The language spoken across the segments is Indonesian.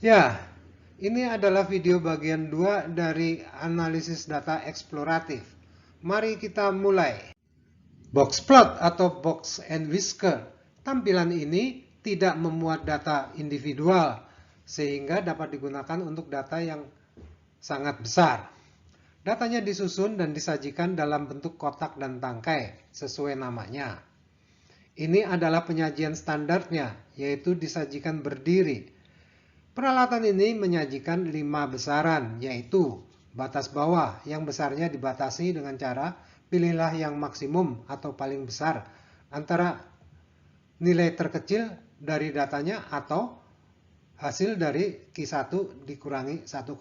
Ya, ini adalah video bagian 2 dari analisis data eksploratif. Mari kita mulai. Boxplot atau box and whisker. Tampilan ini tidak memuat data individual, sehingga dapat digunakan untuk data yang sangat besar. Datanya disusun dan disajikan dalam bentuk kotak dan tangkai, sesuai namanya. Ini adalah penyajian standarnya, yaitu disajikan berdiri. Peralatan ini menyajikan 5 besaran, yaitu batas bawah yang besarnya dibatasi dengan cara pilihlah yang maksimum atau paling besar antara nilai terkecil dari datanya atau hasil dari Q1 dikurangi 1,5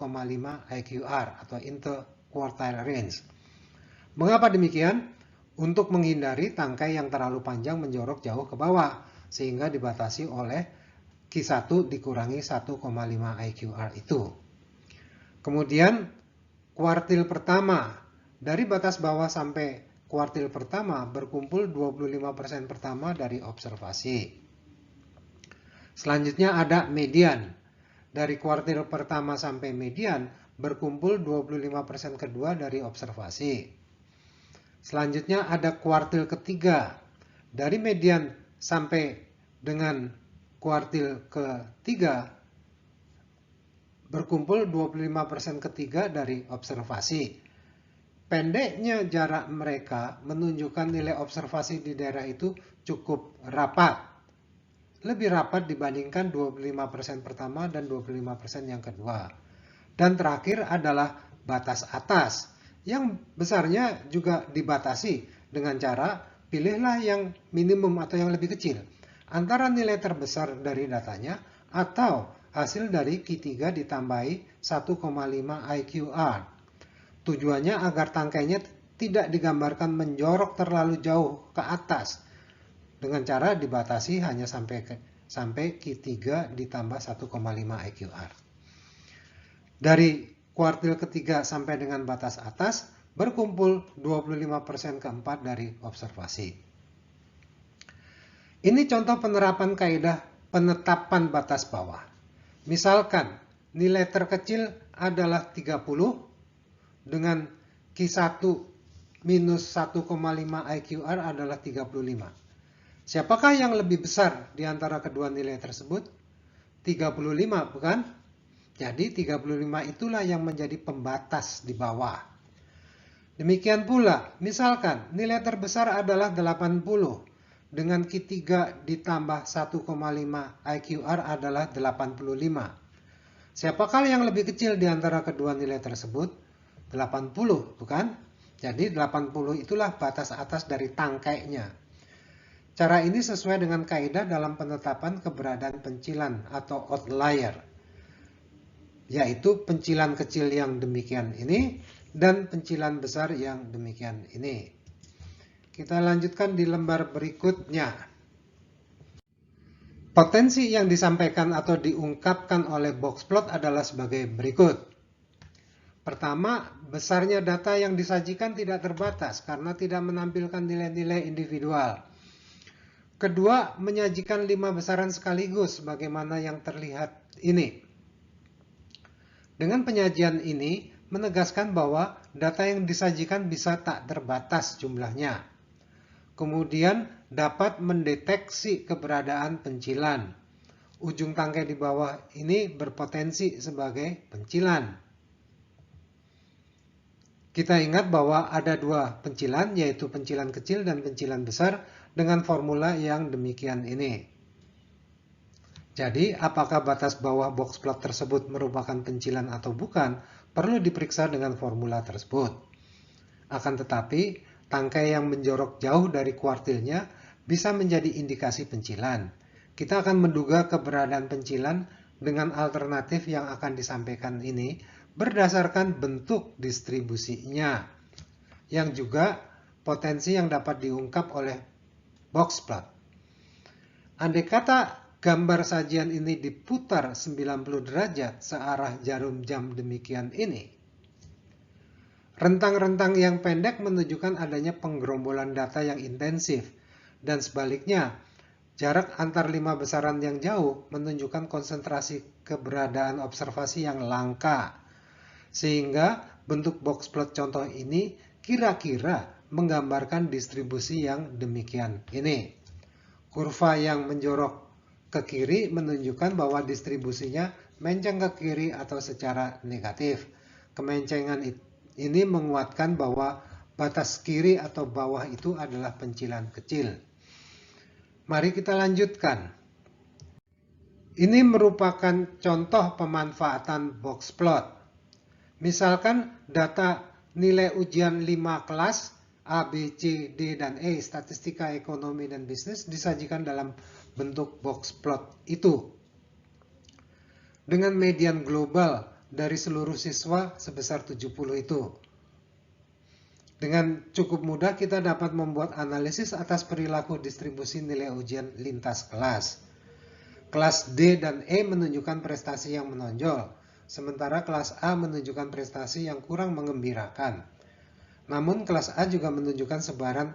IQR atau interquartile range. Mengapa demikian? Untuk menghindari tangkai yang terlalu panjang menjorok jauh ke bawah, sehingga dibatasi oleh Q1 dikurangi 1,5 IQR itu. Kemudian kuartil pertama, dari batas bawah sampai kuartil pertama berkumpul 25% pertama dari observasi. Selanjutnya ada median. Dari kuartil pertama sampai median berkumpul 25% kedua dari observasi. Selanjutnya ada kuartil ketiga. Dari median sampai dengan kuartil ketiga berkumpul 25% ketiga dari observasi. Pendeknya jarak mereka menunjukkan nilai observasi di daerah itu cukup rapat. Lebih rapat dibandingkan 25% pertama dan 25% yang kedua. Dan terakhir adalah batas atas, yang besarnya juga dibatasi dengan cara pilihlah yang minimum atau yang lebih kecil antara nilai terbesar dari datanya atau hasil dari Q3 ditambahi 1,5 IQR. Tujuannya agar tangkainya tidak digambarkan menjorok terlalu jauh ke atas dengan cara dibatasi hanya sampai Q3 ditambah 1,5 IQR. Dari kuartil ketiga sampai dengan batas atas berkumpul 25% keempat dari observasi. Ini contoh penerapan kaidah penetapan batas bawah. Misalkan nilai terkecil adalah 30 dengan Q1 minus 1,5 IQR adalah 35. Siapakah yang lebih besar di antara kedua nilai tersebut? 35, bukan? Jadi 35 itulah yang menjadi pembatas di bawah. Demikian pula, misalkan nilai terbesar adalah 80 dengan Q3 ditambah 1,5 IQR adalah 85. Siapakah yang lebih kecil di antara kedua nilai tersebut? 80, bukan? Jadi 80 itulah batas atas dari tangkainya. Cara ini sesuai dengan kaidah dalam penetapan keberadaan pencilan atau outlier, yaitu pencilan kecil yang demikian ini dan pencilan besar yang demikian ini. Kita lanjutkan di lembar berikutnya. Potensi yang disampaikan atau diungkapkan oleh boxplot adalah sebagai berikut. Pertama, besarnya data yang disajikan tidak terbatas karena tidak menampilkan nilai-nilai individual. Kedua, menyajikan 5 besaran sekaligus sebagaimana yang terlihat ini. Dengan penyajian ini menegaskan bahwa data yang disajikan bisa tak terbatas jumlahnya. Kemudian dapat mendeteksi keberadaan pencilan. Ujung tangkai di bawah ini berpotensi sebagai pencilan. Kita ingat bahwa ada dua pencilan, yaitu pencilan kecil dan pencilan besar dengan formula yang demikian ini. Jadi, apakah batas bawah boxplot tersebut merupakan pencilan atau bukan, perlu diperiksa dengan formula tersebut. Akan tetapi, tangkai yang menjorok jauh dari kuartilnya bisa menjadi indikasi pencilan. Kita akan menduga keberadaan pencilan dengan alternatif yang akan disampaikan ini berdasarkan bentuk distribusinya, yang juga potensi yang dapat diungkap oleh boxplot. Andai kata gambar sajian ini diputar 90 derajat searah jarum jam demikian ini, rentang-rentang yang pendek menunjukkan adanya penggerombolan data yang intensif, dan sebaliknya, Jarak antar 5 besaran yang jauh menunjukkan konsentrasi keberadaan observasi yang langka. Sehingga bentuk box plot contoh ini kira-kira menggambarkan distribusi yang demikian ini. Kurva yang menjorok ke kiri menunjukkan bahwa distribusinya menceng ke kiri atau secara negatif. Kemencengan ini menguatkan bahwa batas kiri atau bawah itu adalah pencilan kecil. Mari kita lanjutkan. Ini merupakan contoh pemanfaatan box plot. Misalkan data nilai ujian 5 kelas A, B, C, D, dan E, statistika, ekonomi, dan bisnis disajikan dalam bentuk box plot itu. Dengan median global dari seluruh siswa sebesar 70 itu. Dengan cukup mudah kita dapat membuat analisis atas perilaku distribusi nilai ujian lintas kelas. Kelas D dan E menunjukkan prestasi yang menonjol, sementara kelas A menunjukkan prestasi yang kurang menggembirakan. Namun kelas A juga menunjukkan sebaran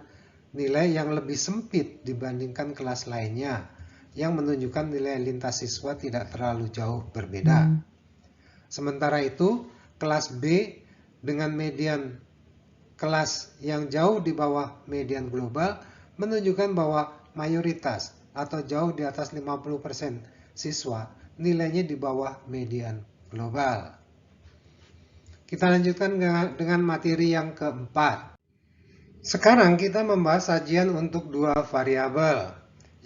nilai yang lebih sempit dibandingkan kelas lainnya, yang menunjukkan nilai lintas siswa tidak terlalu jauh berbeda. Sementara itu, kelas B dengan median kelas yang jauh di bawah median global menunjukkan bahwa mayoritas atau jauh di atas 50% siswa nilainya di bawah median global. Kita lanjutkan dengan materi yang keempat. Sekarang kita membahas sajian untuk dua variabel.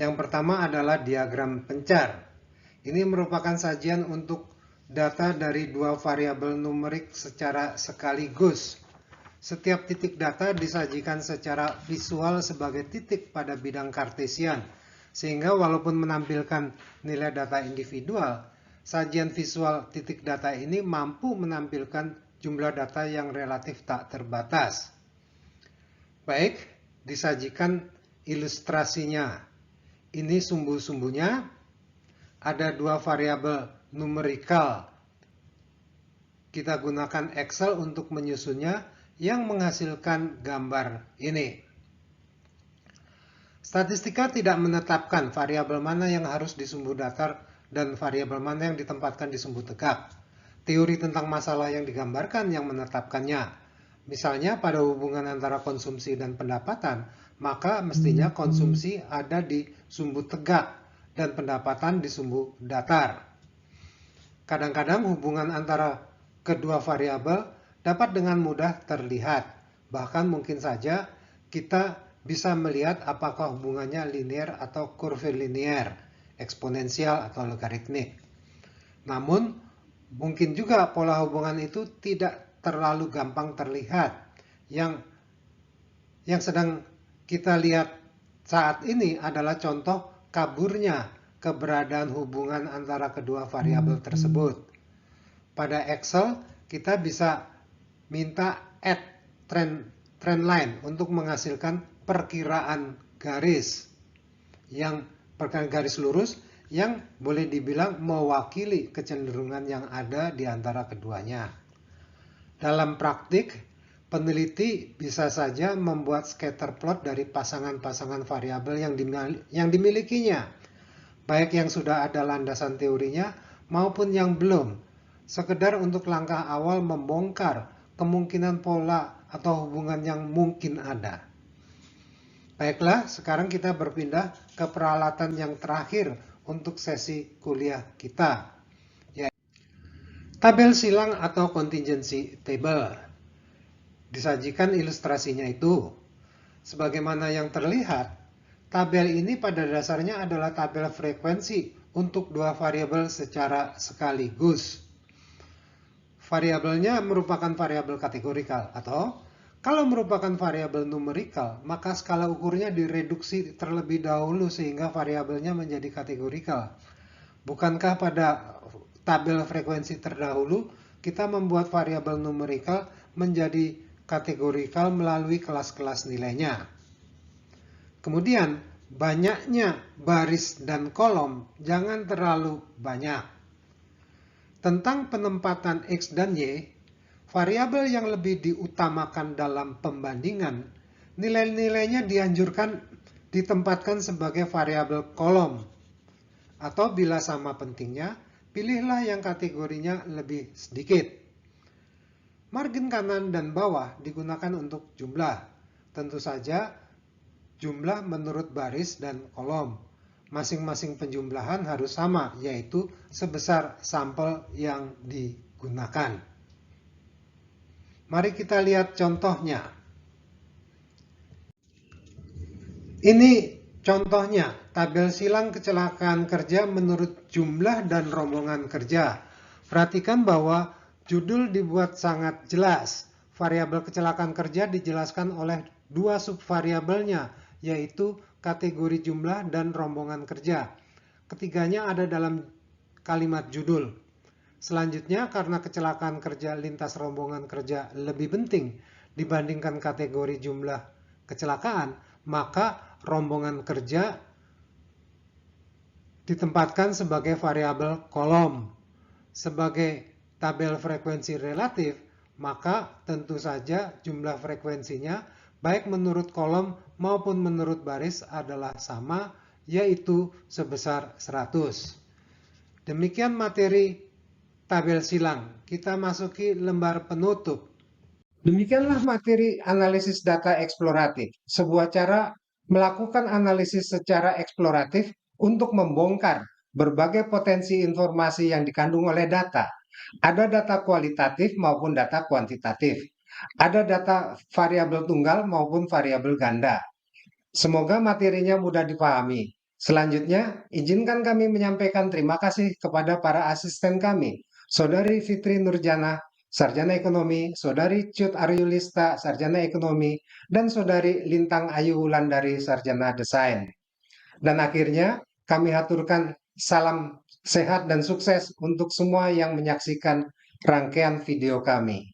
Yang pertama adalah diagram pencar. Ini merupakan sajian untuk data dari dua variabel numerik secara sekaligus. Setiap titik data disajikan secara visual sebagai titik pada bidang kartesian, sehingga walaupun menampilkan nilai data individual, sajian visual titik data ini mampu menampilkan jumlah data yang relatif tak terbatas. Baik, disajikan ilustrasinya. Ini sumbu-sumbunya, ada dua variabel numerikal. Kita gunakan Excel untuk menyusunnya yang menghasilkan gambar ini. Statistika tidak menetapkan variabel mana yang harus di sumbu datar dan variabel mana yang ditempatkan di sumbu tegak. Teori tentang masalah yang digambarkan yang menetapkannya. Misalnya pada hubungan antara konsumsi dan pendapatan, maka mestinya konsumsi ada di sumbu tegak dan pendapatan di sumbu datar. Kadang-kadang hubungan antara kedua variabel dapat dengan mudah terlihat. Bahkan mungkin saja kita bisa melihat apakah hubungannya linear atau kurvilinear, eksponensial atau logaritmik. Namun, mungkin juga pola hubungan itu tidak terlalu gampang terlihat. Yang sedang kita lihat saat ini adalah contoh kaburnya keberadaan hubungan antara kedua variabel tersebut. Pada Excel, kita bisa minta add trend line untuk menghasilkan perkiraan garis lurus yang boleh dibilang mewakili kecenderungan yang ada di antara keduanya. Dalam praktik, peneliti bisa saja membuat scatter plot dari pasangan-pasangan variabel yang dimilikinya, baik yang sudah ada landasan teorinya maupun yang belum, sekedar untuk langkah awal membongkar kemungkinan pola atau hubungan yang mungkin ada. Baiklah, sekarang kita berpindah ke peralatan yang terakhir untuk sesi kuliah kita, yaitu tabel silang atau contingency table. Disajikan ilustrasinya itu. Sebagaimana yang terlihat, tabel ini pada dasarnya adalah tabel frekuensi untuk dua variabel secara sekaligus. Variabelnya merupakan variabel kategorikal, atau kalau merupakan variabel numerikal, maka skala ukurnya direduksi terlebih dahulu sehingga variabelnya menjadi kategorikal. Bukankah pada tabel frekuensi terdahulu kita membuat variabel numerikal menjadi kategorikal melalui kelas-kelas nilainya? Kemudian, banyaknya baris dan kolom jangan terlalu banyak. Tentang penempatan X dan Y, variabel yang lebih diutamakan dalam pembandingan, nilai-nilainya dianjurkan ditempatkan sebagai variabel kolom. Atau bila sama pentingnya, pilihlah yang kategorinya lebih sedikit. Margin kanan dan bawah digunakan untuk jumlah. Tentu saja jumlah menurut baris dan kolom. Masing-masing penjumlahan harus sama, yaitu sebesar sampel yang digunakan. Mari kita lihat contohnya. Ini contohnya, tabel silang kecelakaan kerja menurut jumlah dan rombongan kerja. Perhatikan bahwa judul dibuat sangat jelas. Variabel kecelakaan kerja dijelaskan oleh dua subvariabelnya, yaitu kategori jumlah dan rombongan kerja. Ketiganya ada dalam kalimat judul. Selanjutnya, karena kecelakaan kerja lintas rombongan kerja lebih penting dibandingkan kategori jumlah kecelakaan, maka rombongan kerja ditempatkan sebagai variabel kolom. Sebagai tabel frekuensi relatif, maka tentu saja jumlah frekuensinya baik menurut kolom maupun menurut baris adalah sama, yaitu sebesar 100. Demikian materi tabel silang. Kita masuki lembar penutup. Demikianlah materi analisis data eksploratif, sebuah cara melakukan analisis secara eksploratif untuk membongkar berbagai potensi informasi yang dikandung oleh data. Ada data kualitatif maupun data kuantitatif. Ada data variabel tunggal maupun variabel ganda. Semoga materinya mudah dipahami. Selanjutnya, izinkan kami menyampaikan terima kasih kepada para asisten kami, Saudari Fitri Nurjana, Sarjana Ekonomi, Saudari Cut Aryulista, Sarjana Ekonomi, dan Saudari Lintang Ayu Wulandari, Sarjana Desain. Dan akhirnya, kami haturkan salam sehat dan sukses untuk semua yang menyaksikan rangkaian video kami.